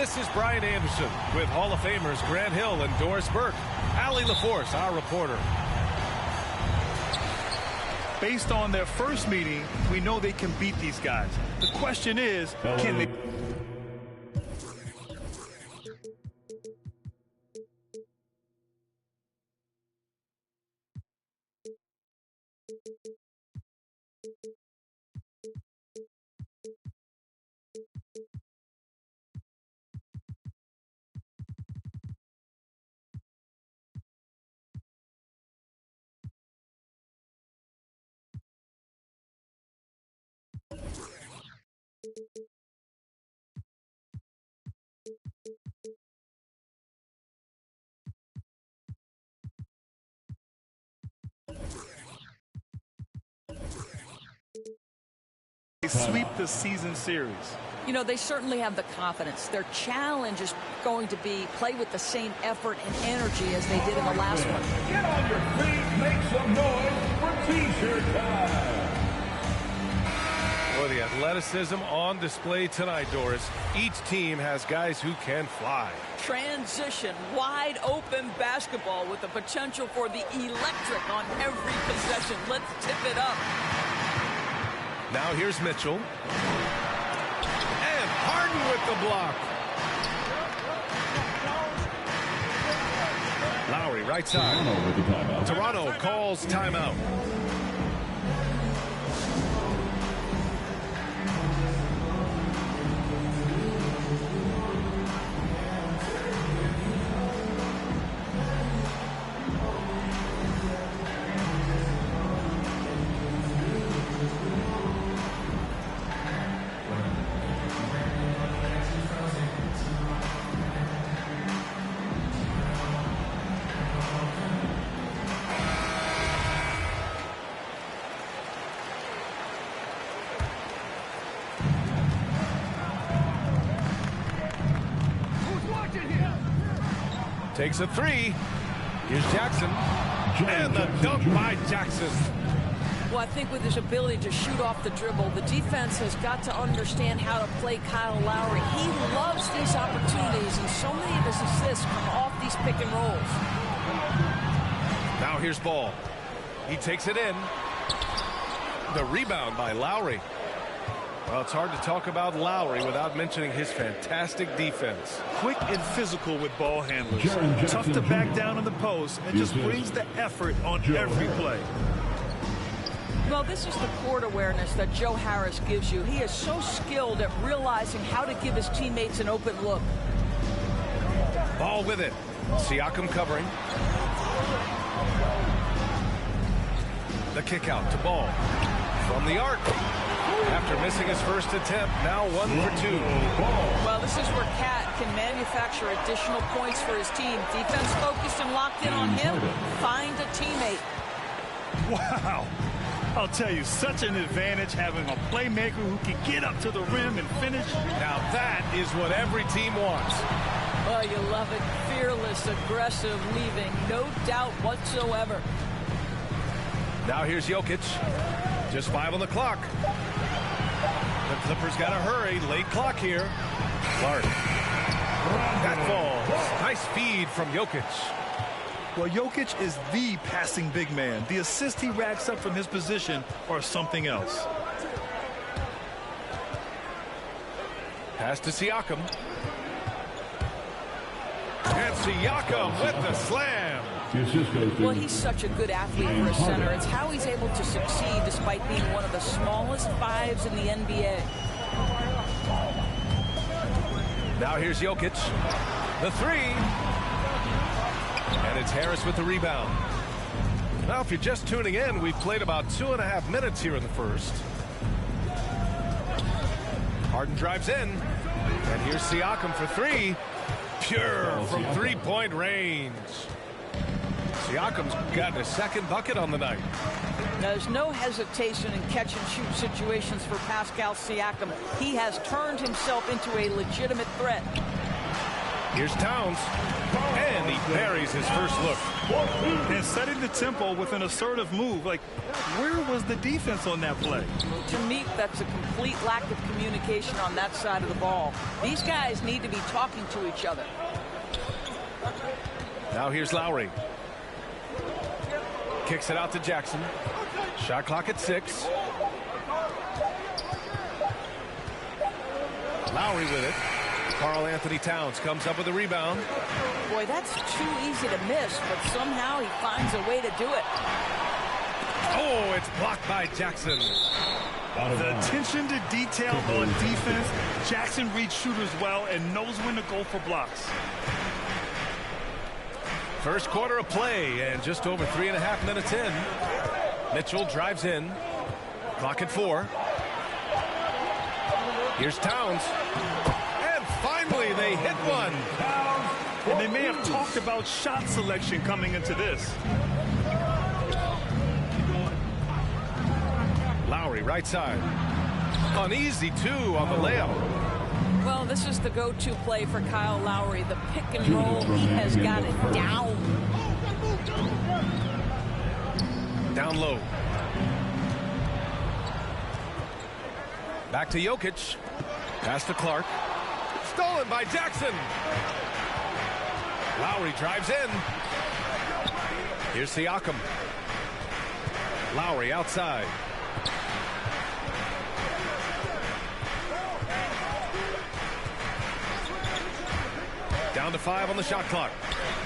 This is Brian Anderson with Hall of Famers Grant Hill and Doris Burke. Allie LaForce, our reporter. Based on their first meeting, we know they can beat these guys. The question is, can they... sweep the season series? You know, they certainly have the confidence. Their challenge is going to be play with the same effort and energy as they did in the last one. Get on your feet, make some noise for T-shirt time. Well, the athleticism on display tonight, Doris. Each team has guys who can fly. Transition, wide open basketball with the potential for the electric on every possession. Let's tip it up. Now here's Mitchell. And Harden with the block. Lowry, right side. Toronto calls timeout. Takes a three. Here's Jackson. And the dunk by Jackson. Well, I think with his ability to shoot off the dribble, the defense has got to understand how to play Kyle Lowry. He loves these opportunities, and so many of his assists come off these pick and rolls. Now here's Ball. He takes it in. The rebound by Lowry. Well, it's hard to talk about Lowry without mentioning his fantastic defense. Quick and physical with ball handlers. Tough to back down in the post and just brings the effort on every play. Well, this is the court awareness that Joe Harris gives you. He is so skilled at realizing how to give his teammates an open look. Ball with it. Siakam covering. The kick out to Ball. From the arc. After missing his first attempt, now 1 for 2. Well, this is where Cat can manufacture additional points for his team. Defense focused and locked in on him. Find a teammate. Wow. I'll tell you, such an advantage having a playmaker who can get up to the rim and finish. Now that is what every team wants. Oh, you love it. Fearless, aggressive, leaving. No doubt whatsoever. Now here's Jokic. Just 5 on the clock. The Clippers got to hurry. Late clock here. Clark. That falls. Nice feed from Jokic. Well, Jokic is the passing big man. The assist he racks up from his position or something else. Pass to Siakam. And Siakam with the slam. Well, he's such a good athlete for a center. It's how he's able to succeed despite being one of the smallest fives in the NBA. Now here's Jokic. The three. And it's Harris with the rebound. Now, if you're just tuning in, we've played about 2.5 minutes here in the first. Harden drives in. And here's Siakam for three. Pure from three-point range. Siakam's gotten a second bucket on the night. There's no hesitation in catch-and-shoot situations for Pascal Siakam. He has turned himself into a legitimate threat. Here's Towns, and he buries his first look. And setting the tempo with an assertive move. Like, where was the defense on that play? To me, that's a complete lack of communication on that side of the ball. These guys need to be talking to each other. Now here's Lowry. Kicks it out to Jackson. Shot clock at 6. Lowry with it. Karl Anthony Towns comes up with a rebound. Boy, that's too easy to miss, but somehow he finds a way to do it. Oh, it's blocked by Jackson. The attention to detail on defense. Jackson reads shooters well and knows when to go for blocks. First quarter of play, and just over 3.5 minutes in. Mitchell drives in. Clock at 4. Here's Towns. And finally, they hit one. And they may have talked about shot selection coming into this. Lowry, right side. An easy 2 on the layup. Well, this is the go-to play for Kyle Lowry. The pick and roll, he has got it down. Down low. Back to Jokic. Pass to Clark. Stolen by Jackson. Lowry drives in. Here's Siakam. Lowry outside. Down to 5 on the shot clock.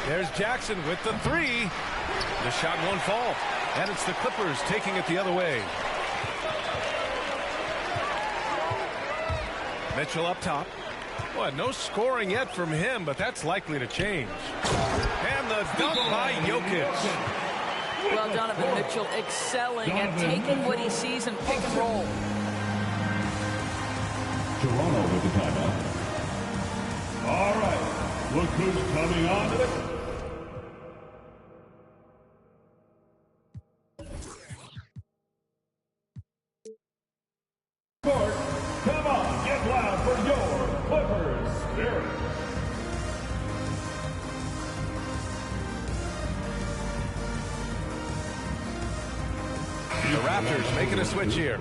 There's Jackson with the 3. The shot won't fall. And it's the Clippers taking it the other way. Mitchell up top. Boy, no scoring yet from him, but that's likely to change. And the dunk by Jokic. Well, Donovan Mitchell excelling at taking what he sees in pick and roll. Toronto with the timeout. All right. Look who's coming on to the court. Come on, get loud for your Clippers Spirit. The Raptors making a switch here.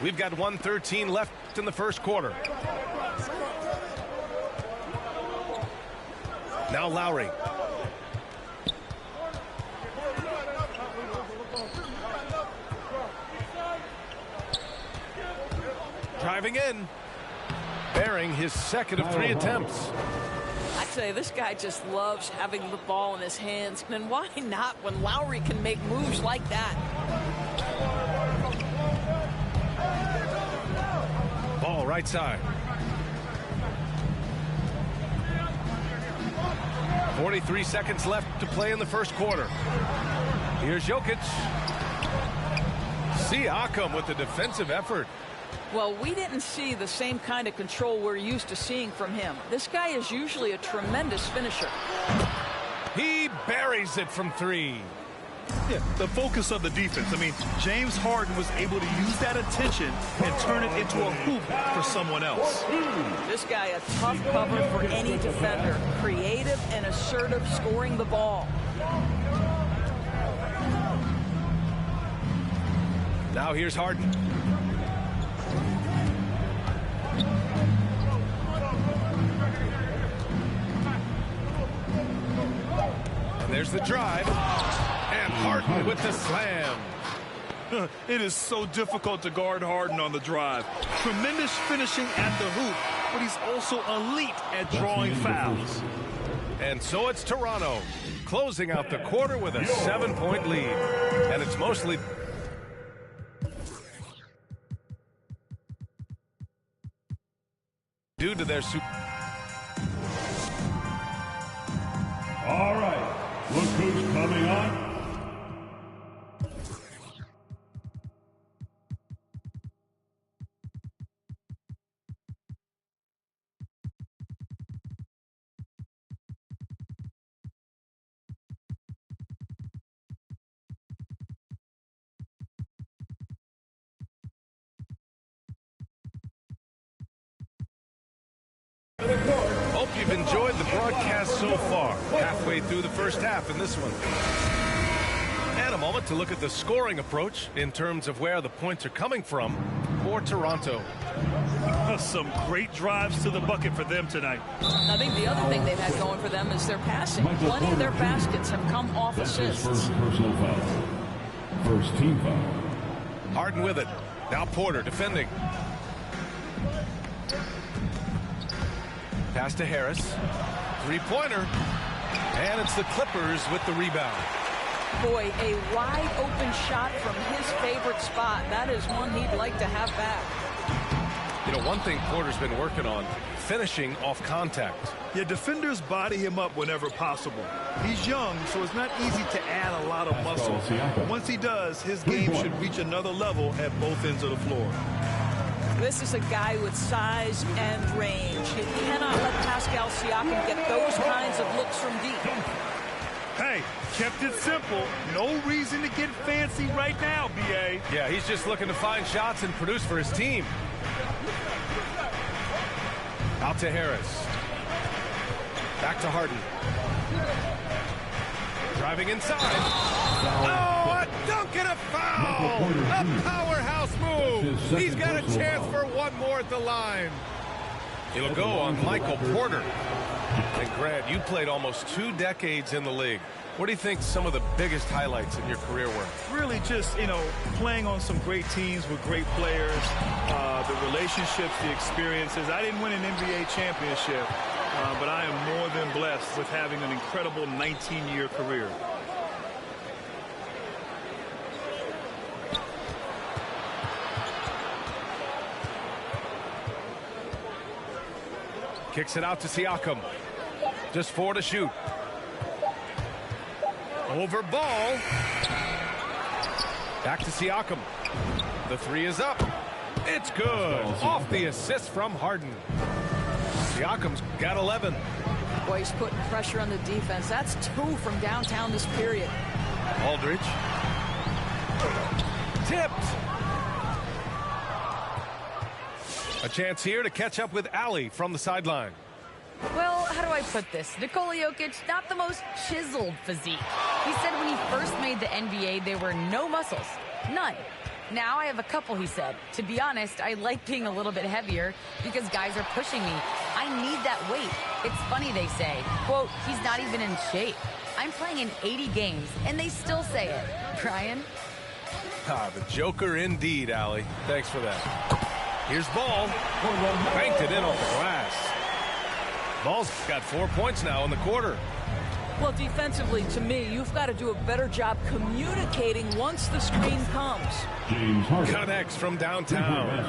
We've got 1:13 left in the first quarter. Now Lowry. Driving in. Bearing his second of 3 attempts. I tell you, this guy just loves having the ball in his hands. And why not when Lowry can make moves like that? Ball right side. 43 seconds left to play in the first quarter. Here's Jokic. Siakam with the defensive effort. Well, we didn't see the same kind of control we're used to seeing from him. This guy is usually a tremendous finisher. He buries it from 3. Yeah, the focus of the defense. I mean, James Harden was able to use that attention and turn it into a hoop for someone else. This guy a tough cover for any defender. Creative and assertive scoring the ball. Now here's Harden. And there's the drive. And Harden with the slam. It is so difficult to guard Harden on the drive. Tremendous finishing at the hoop, but he's also elite at drawing fouls. And so it's Toronto closing out the quarter with a 7-point lead. And it's mostly due to their super. All right. Look who's coming on. you've enjoyed the broadcast so far. Halfway through the first half in this one. And a moment to look at the scoring approach in terms of where the points are coming from for Toronto. Some great drives to the bucket for them tonight. I think the other thing they've had going for them is their passing. Plenty of their baskets have come off assists. First personal foul. First team foul. Harden with it. Now Porter defending. Pass to Harris. Three-pointer. And it's the Clippers with the rebound. Boy, a wide open shot from his favorite spot. That is one he'd like to have back. You know, one thing Porter's been working on, finishing off contact. Yeah, defenders body him up whenever possible. He's young, so it's not easy to add a lot of muscle. But once he does, his game should reach another level at both ends of the floor. This is a guy with size and range. You cannot let Pascal Siakam get those kinds of looks from deep. Hey, kept it simple. No reason to get fancy right now, B.A. Yeah, he's just looking to find shots and produce for his team. Out to Harris. Back to Harden. Driving inside. Oh, a dunk and a foul! A powerhouse move! He's got a chance for one more at the line. It'll go on Michael Porter. And Grant, you played almost 2 decades in the league. What do you think some of the biggest highlights in your career were? Really just, playing on some great teams with great players, the relationships, the experiences. I didn't win an NBA championship, but I am more than blessed with having an incredible 19-year career. Kicks it out to Siakam. Just 4 to shoot. Over ball. Back to Siakam. The 3 is up. It's good. Off the assist from Harden. Siakam's got 11. Boy, he's putting pressure on the defense. That's 2 from downtown this period. Aldridge. Tipped. A chance here to catch up with Allie from the sideline. Well, how do I put this? Nikola Jokic, not the most chiseled physique. He said when he first made the NBA, there were no muscles. None. Now I have a couple, he said. To be honest, I like being a little bit heavier because guys are pushing me. I need that weight. It's funny they say, quote, he's not even in shape. I'm playing in 80 games, and they still say it. Brian? Ah, the Joker indeed, Allie. Thanks for that. Here's Ball. Banked it in off the glass. Ball's got 4 points now in the quarter. Well, defensively, to me, you've got to do a better job communicating once the screen comes. Connects from downtown.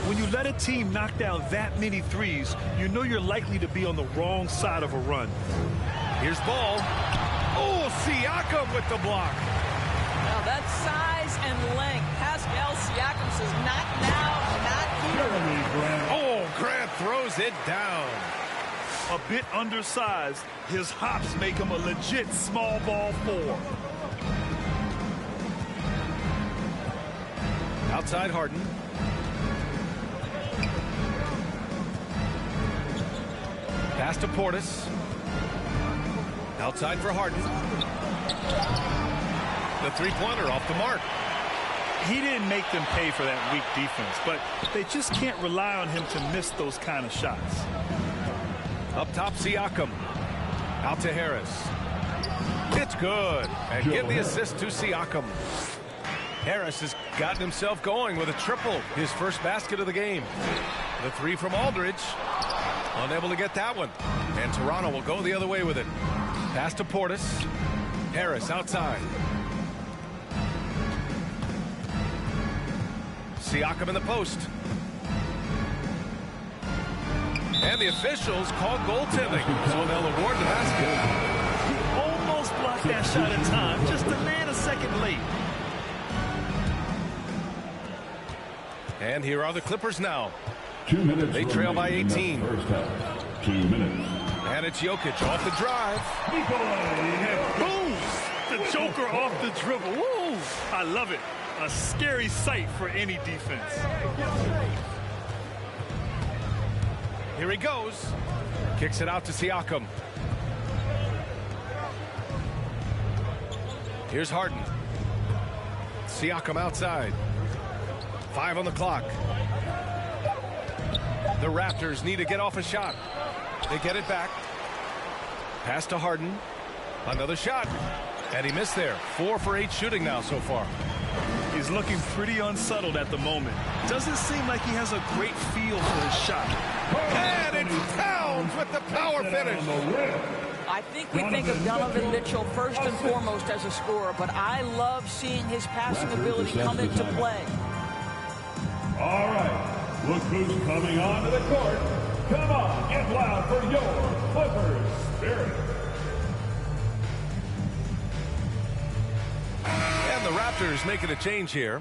When you let a team knock down that many threes, you know you're likely to be on the wrong side of a run. Here's Ball. Oh, Siakam with the block. Now, that's size and length. Pascal Siakam says, not now, not here. Oh, Grant throws it down. A bit undersized, his hops make him a legit small ball 4. Outside Harden. Pass to Portis. Outside for Harden. The three-pointer off the mark. He didn't make them pay for that weak defense, but they just can't rely on him to miss those kind of shots. Up top, Siakam. Out to Harris. It's good. And give the assist to Siakam. Harris has gotten himself going with a triple. His first basket of the game. The 3 from Aldridge. Unable to get that one. And Toronto will go the other way with it. Pass to Portis. Harris outside. Siakam in the post. And the officials call goaltending, so they'll award the basket. He almost blocked that shot in time, just a man a second late. And here are the Clippers now. 2 minutes. They trail by 18. First half. 2 minutes. And it's Jokic off the drive. Boom! The Joker off the dribble. Woo! I love it. A scary sight for any defense. Here he goes. Kicks it out to Siakam. Here's Harden. Siakam outside. 5 on the clock. The Raptors need to get off a shot. They get it back. Pass to Harden. Another shot. And he missed there. 4 for 8 shooting now so far. He's looking pretty unsettled at the moment. Doesn't seem like he has a great feel for his shot. And it's Towns with the power finish. I think we think of Donovan Mitchell first and foremost as a scorer, but I love seeing his passing ability come into play. All right, look who's coming onto the court. Come on, get loud for your Clippers Spirit. And the Raptors making a change here.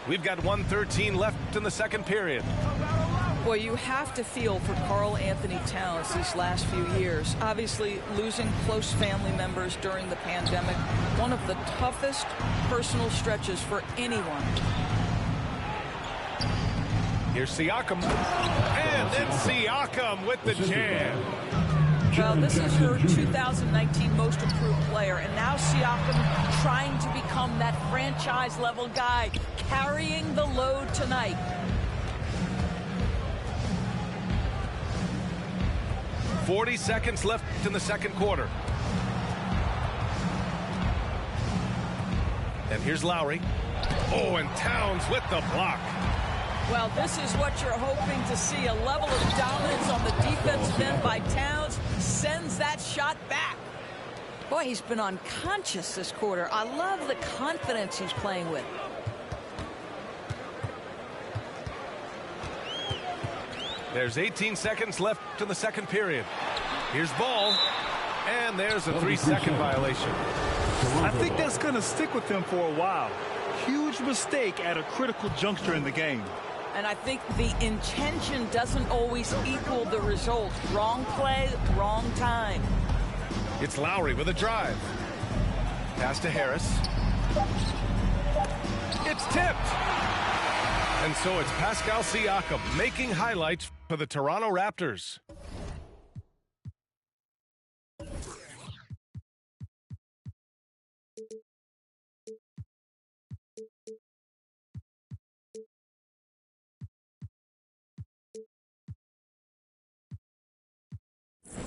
We've got 1:13 left in the second period. Boy, you have to feel for Karl Anthony Towns these last few years. Obviously, losing close family members during the pandemic, one of the toughest personal stretches for anyone. Here's Siakam. And then Siakam with the jam. Well, this is her 2019 most improved player, and now Siakam trying to become that franchise-level guy, carrying the load tonight. .40 seconds left in the second quarter. And here's Lowry. Oh, and Towns with the block. Well, this is what you're hoping to see. A level of dominance on the defensive end by Towns sends that shot back. Boy, he's been unconscious this quarter. I love the confidence he's playing with. There's 18 seconds left in the second period. Here's Ball. And there's a 3-second violation. I think that's going to stick with him for a while. Huge mistake at a critical juncture in the game. And I think the intention doesn't always equal the result. Wrong play, wrong time. It's Lowry with a drive. Pass to Harris. It's tipped. And so it's Pascal Siakam making highlights for the Toronto Raptors.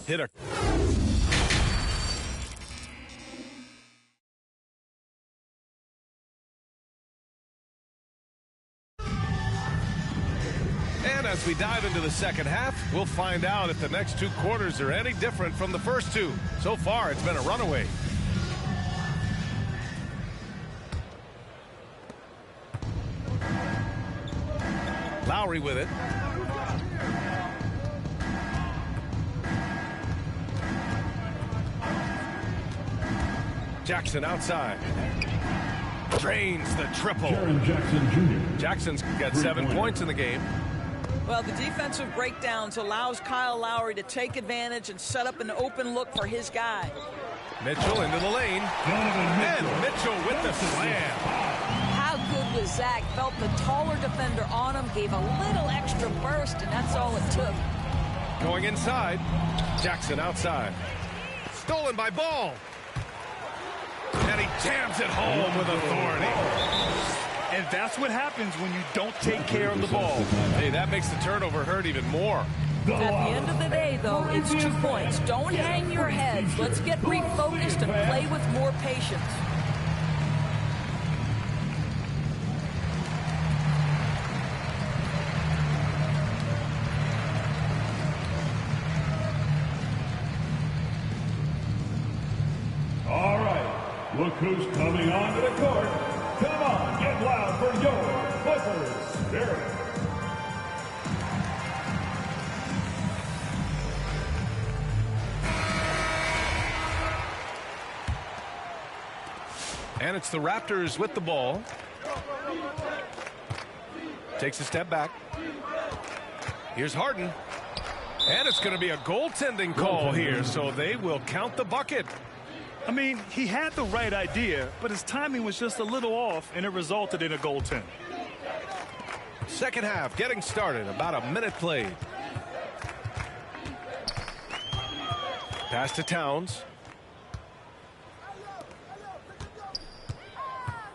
Hitter. And as we dive into the second half, we'll find out if the next 2 quarters are any different from the first 2. So far, it's been a runaway. Lowry with it. Jackson outside. Drains the triple. Jackson Jr. Jackson's got 7 points in the game. Well, the defensive breakdowns allows Kyle Lowry to take advantage and set up an open look for his guy. Mitchell into the lane. And Mitchell with the slam. How good was Zach? Felt the taller defender on him, gave a little extra burst, and that's all it took. Going inside. Jackson outside. Stolen by Ball. And he jams it home with authority. And that's what happens when you don't take care of the ball. Hey, that makes the turnover hurt even more. At the end of the day, though, it's 2 points. Don't hang your heads. Let's get refocused and play with more patience. All right, look who's coming onto the court. Come on, get loud for your Clippers Spirit. And it's the Raptors with the ball. Takes a step back. Here's Harden. And it's going to be a goaltending call here, so they will count the bucket. I mean, he had the right idea, but his timing was just a little off, and it resulted in a goaltend. Second half getting started. About a minute played. Pass to Towns.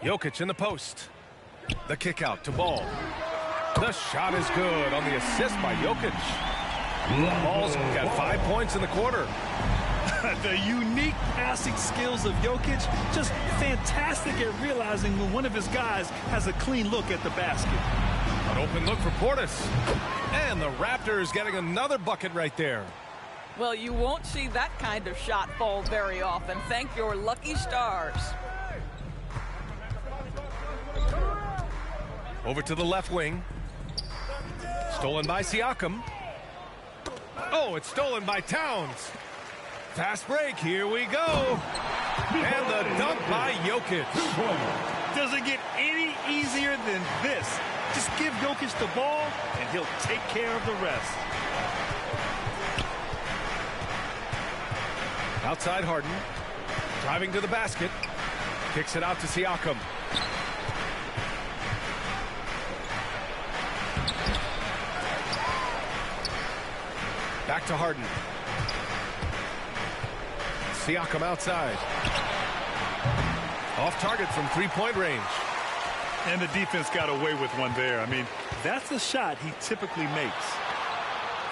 Jokic in the post. The kick out to Ball. The shot is good on the assist by Jokic. Ball's got 5 points in the quarter. The unique passing skills of Jokic, just fantastic at realizing when one of his guys has a clean look at the basket. An open look for Portis. And the Raptors getting another bucket right there. Well, you won't see that kind of shot fall very often. Thank your lucky stars. Over to the left wing. Stolen by Siakam. Oh, it's stolen by Towns. Fast break, here we go. And the dunk by Jokic. Doesn't get any easier than this. Just give Jokic the ball, and he'll take care of the rest. Outside Harden. Driving to the basket. Kicks it out to Siakam. Back to Harden. Siakam outside. Off target from three-point range. And the defense got away with one there. I mean, that's the shot he typically makes.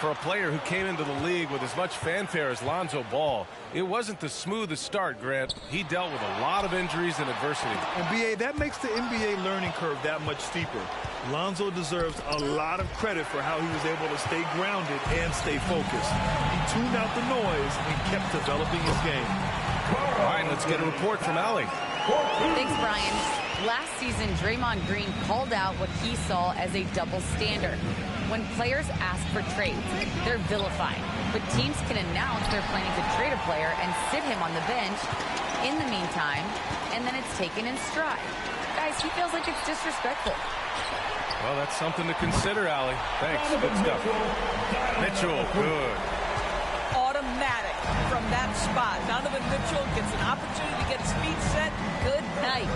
For a player who came into the league with as much fanfare as Lonzo Ball, it wasn't the smoothest start, Grant. He dealt with a lot of injuries and adversity. And BA, that makes the NBA learning curve that much steeper. Lonzo deserves a lot of credit for how he was able to stay grounded and stay focused. He tuned out the noise and kept developing his game. All right, let's get a report from Allie. Thanks, Brian. Last season, Draymond Green called out what he saw as a double standard. When players ask for trades, they're vilified. But teams can announce they're planning to trade a player and sit him on the bench in the meantime, and then it's taken in stride. Guys, he feels like it's disrespectful. Well, that's something to consider, Allie. Thanks. Good stuff. Mitchell, good. Automatic from that spot. Donovan Mitchell gets an opportunity to get his feet set. Good night.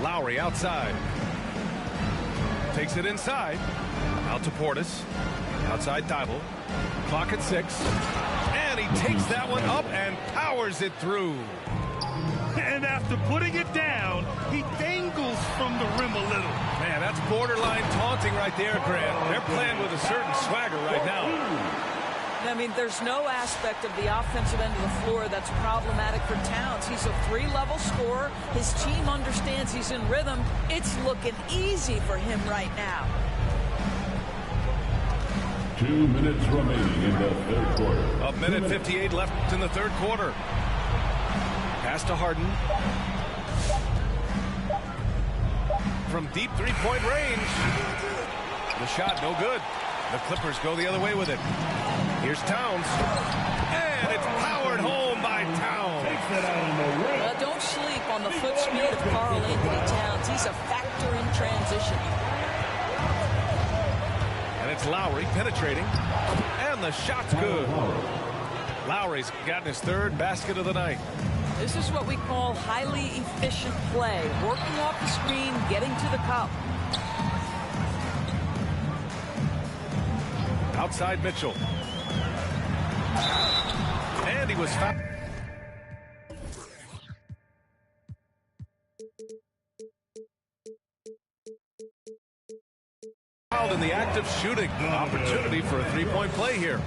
Lowry outside. Takes it inside. Out to Portis. Outside Thibault. Clock at 6. And he takes that one up and powers it through. And after putting it down, he dangles from the rim a little. Man, that's borderline taunting right there, Grant. They're playing with a certain swagger right now. I mean, there's no aspect of the offensive end of the floor that's problematic for Towns. He's a three-level scorer. His team understands he's in rhythm. It's looking easy for him right now. 2 minutes remaining in the third quarter. A minute 58 left in the third quarter. Pass to Harden. From deep three-point range. The shot no good. The Clippers go the other way with it. Here's Towns. And it's powered home by Towns. Well, don't sleep on the foot speed of Karl Anthony Towns. He's a factor in transition. And it's Lowry penetrating. And the shot's good. Lowry's gotten his third basket of the night. This is what we call highly efficient play. Working off the screen, getting to the cup. Outside Mitchell. And he was fouled. In the act of shooting. Opportunity for a three-point play here.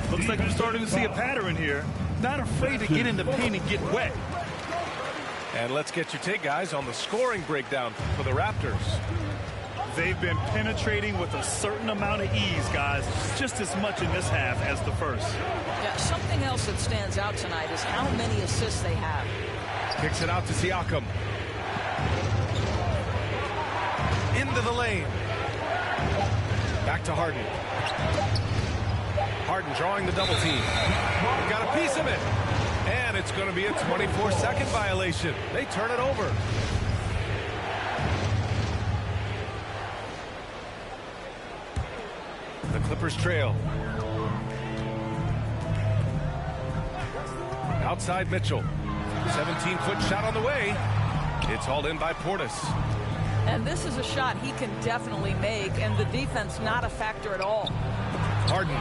Looks like we're starting to see a pattern here. Not afraid to get in the paint and get wet. And let's get your take, guys, on the scoring breakdown for the Raptors. They've been penetrating with a certain amount of ease, guys, just as much in this half as the first. Yeah, something else that stands out tonight is how many assists they have. Kicks it out to Siakam. Into the lane. Back to Harden. Harden drawing the double team. Got a piece of it. And it's going to be a 24-second violation. They turn it over. The Clippers trail. Outside Mitchell. 17-foot shot on the way. It's hauled in by Portis. And this is a shot he can definitely make, and the defense not a factor at all. The Harden.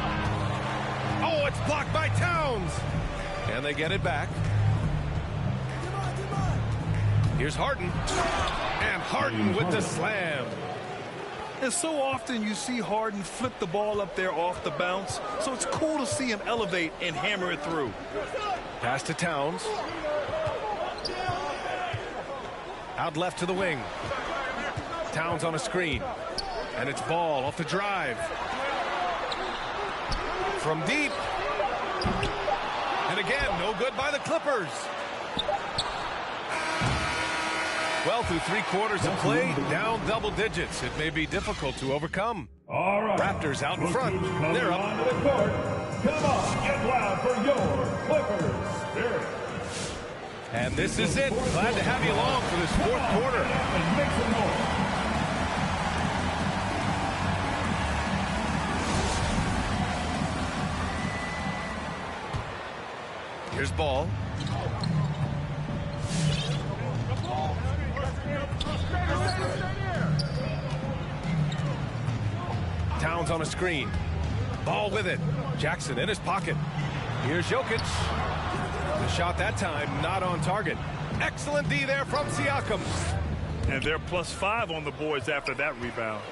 Oh, it's blocked by Towns. And they get it back. Here's Harden. And Harden with the slam. And so often you see Harden flip the ball up there off the bounce. So it's cool to see him elevate and hammer it through. Pass to Towns. Out left to the wing. Towns on a screen. And it's Ball off the drive. From deep. And again, no good by the Clippers. Well, through 3/4 of play, down double digits. It may be difficult to overcome. All right. Raptors out in front. They're up. Onto the court. Come on, get loud for your Clippers Spirit. And this is it. Glad to have you along for this 4th quarter. And make some noise. Here's Ball. Towns on a screen. Ball with it. Jackson in his pocket. Here's Jokic. The shot that time not on target. Excellent D there from Siakam. And they're +5 on the boards after that rebound.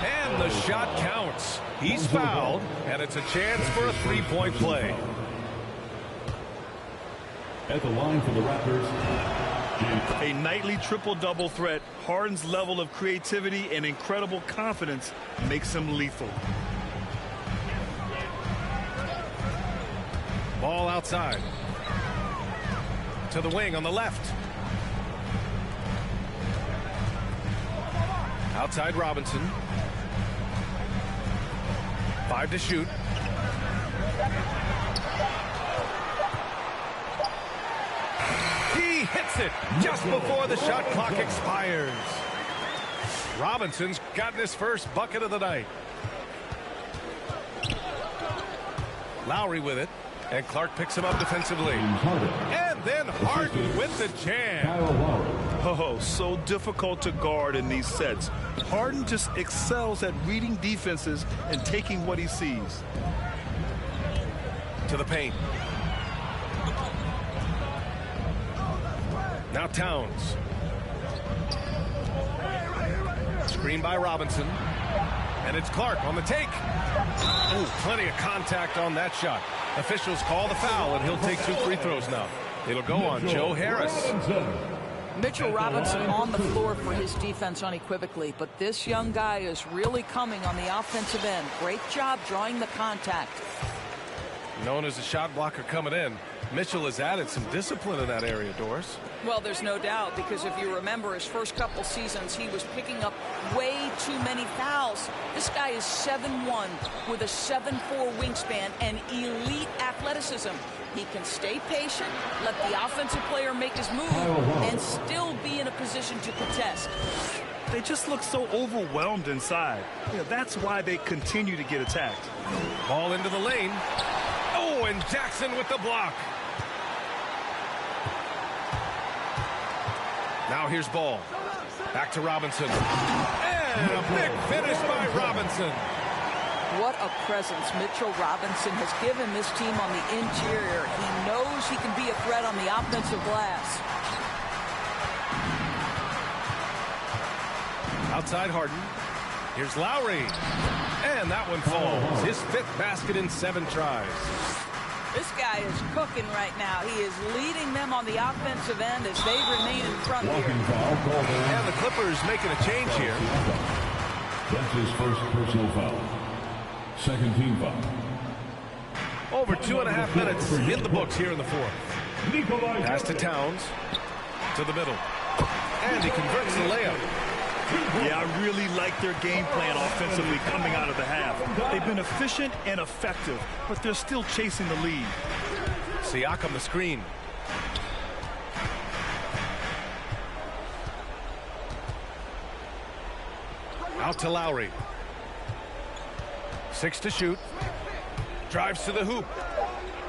And the shot counts. He's fouled, and it's a chance for a 3-point play. At the line for the Raptors, A nightly triple-double threat. Harden's level of creativity and incredible confidence makes him lethal. Ball outside. To the wing on the left. Outside Robinson. 5 to shoot. He hits it just before the shot clock expires. Robinson's gotten his first bucket of the night. Lowry with it, and Clark picks him up defensively. And then Harden with the jam. Oh, so difficult to guard in these sets. Harden just excels at reading defenses and taking what he sees. To the paint. Now Towns. Screen by Robinson. And it's Clark on the take. Ooh, plenty of contact on that shot. Officials call the foul, and he'll take 2 free throws now. It'll go on Joe Harris. Mitchell Robinson on the floor for his defense unequivocally, but this young guy is really coming on the offensive end. Great job drawing the contact. Known as a shot blocker coming in, Mitchell has added some discipline in that area, Doris. Well, there's no doubt, because if you remember his first couple seasons, he was picking up way too many fouls. This guy is 7'1" with a 7'4" wingspan and elite athleticism. He can stay patient, let the offensive player make his move, and still be in a position to contest. They just look so overwhelmed inside. That's why they continue to get attacked. Ball into the lane. Oh, and Jackson with the block. Now here's Ball. Back to Robinson. And a big finish by Robinson. What a presence Mitchell Robinson has given this team on the interior. He knows he can be a threat on the offensive glass. Outside Harden. Here's Lowry. And that one falls. His 5th basket in 7 tries. This guy is cooking right now. He is leading them on the offensive end as they remain in front here. And the Clippers making a change here. That's his first personal foul. Second team foul. Over 2.5 minutes in the books here in the 4th. Pass to Towns. To the middle. And he converts the layup. Yeah, I really like their game plan offensively coming out of the half. They've been efficient and effective, but they're still chasing the lead. Siakam the screen. Out to Lowry. 6 to shoot. Drives to the hoop.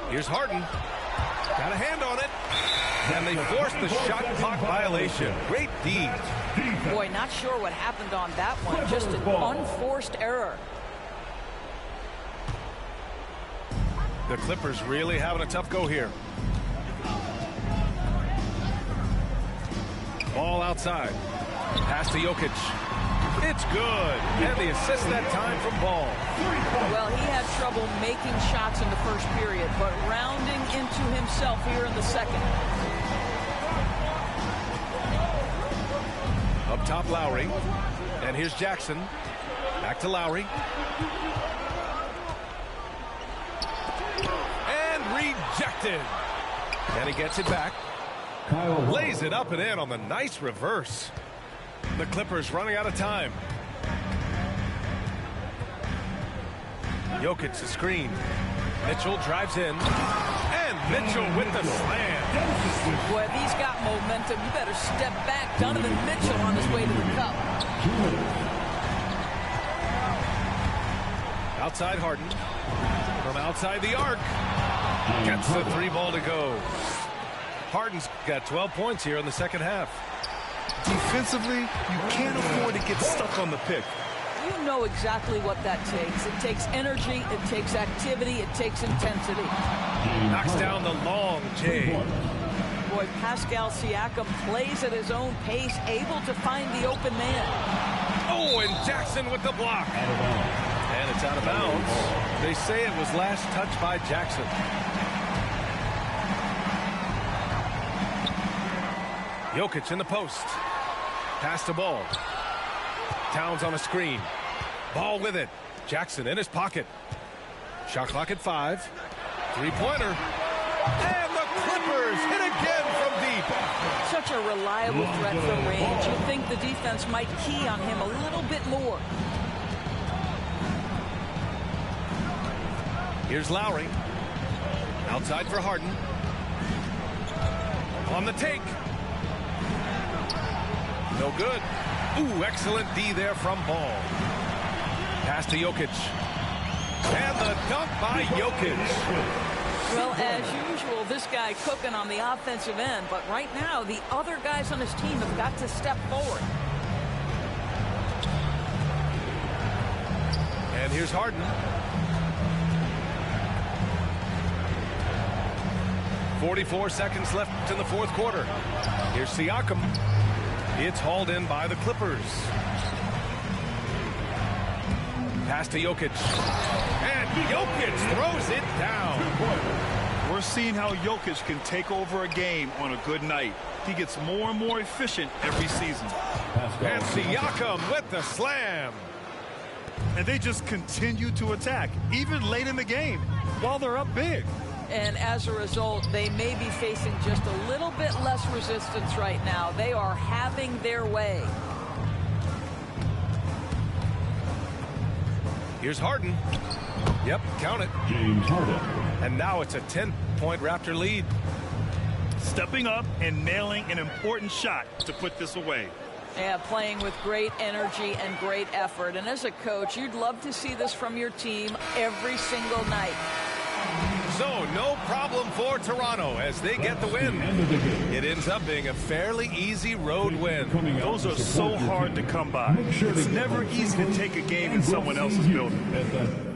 Here's Harden. Got a hand on it. And they forced the shot clock violation. Great D. Boy, not sure what happened on that one. Just an unforced error. The Clippers really having a tough go here. Ball outside. Pass to Jokic. It's good. And the assist that time from Ball. Well, he had trouble making shots in the first period, but rounding into himself here in the second. Up top, Lowry. And here's Jackson. Back to Lowry. And rejected. And he gets it back. Lays it up and in on the nice reverse. The Clippers running out of time. Jokic the screen. Mitchell drives in. And Mitchell with the slam. Boy, if he's got momentum, you better step back. Donovan Mitchell on his way to the cup. Outside Harden. From outside the arc. Gets the 3-ball to go. Harden's got 12 points here in the second half. Defensively, you can't afford to get stuck on the pick. You know exactly what that takes. It takes energy, it takes activity, it takes intensity. Knocks down the long J. Boy, Pascal Siakam plays at his own pace, able to find the open man. Oh, and Jackson with the block. And it's out of bounds. They say it was last touched by Jackson. Jokic in the post. Pass to Ball. Towns on a screen. Ball with it. Jackson in his pocket. Shot clock at 5. 3-pointer. And the Clippers hit again from deep. Such a reliable threat from range. You think the defense might key on him a little bit more. Here's Lowry. Outside for Harden. On the take. No good. Ooh, excellent D there from Ball. Pass to Jokic. And the dunk by Jokic. Well, as usual, this guy cooking on the offensive end. But right now, the other guys on his team have got to step forward. And here's Harden. 44 seconds left in the fourth quarter. Here's Siakam. It's hauled in by the Clippers. Pass to Jokic. And Jokic throws it down. We're seeing how Jokic can take over a game on a good night. He gets more and more efficient every season. And Siakam with the slam. And they just continue to attack, even late in the game, while they're up big. And as a result, they may be facing just a little bit less resistance right now. They are having their way. Here's Harden. Yep, count it. James Harden. And now it's a 10-point Raptor lead. Stepping up and nailing an important shot to put this away. Yeah, playing with great energy and great effort. And as a coach, you'd love to see this from your team every single night. So no problem for Toronto as they get the win. It ends up being a fairly easy road win. Those are so hard to come by. It's never easy to take a game in someone else's building.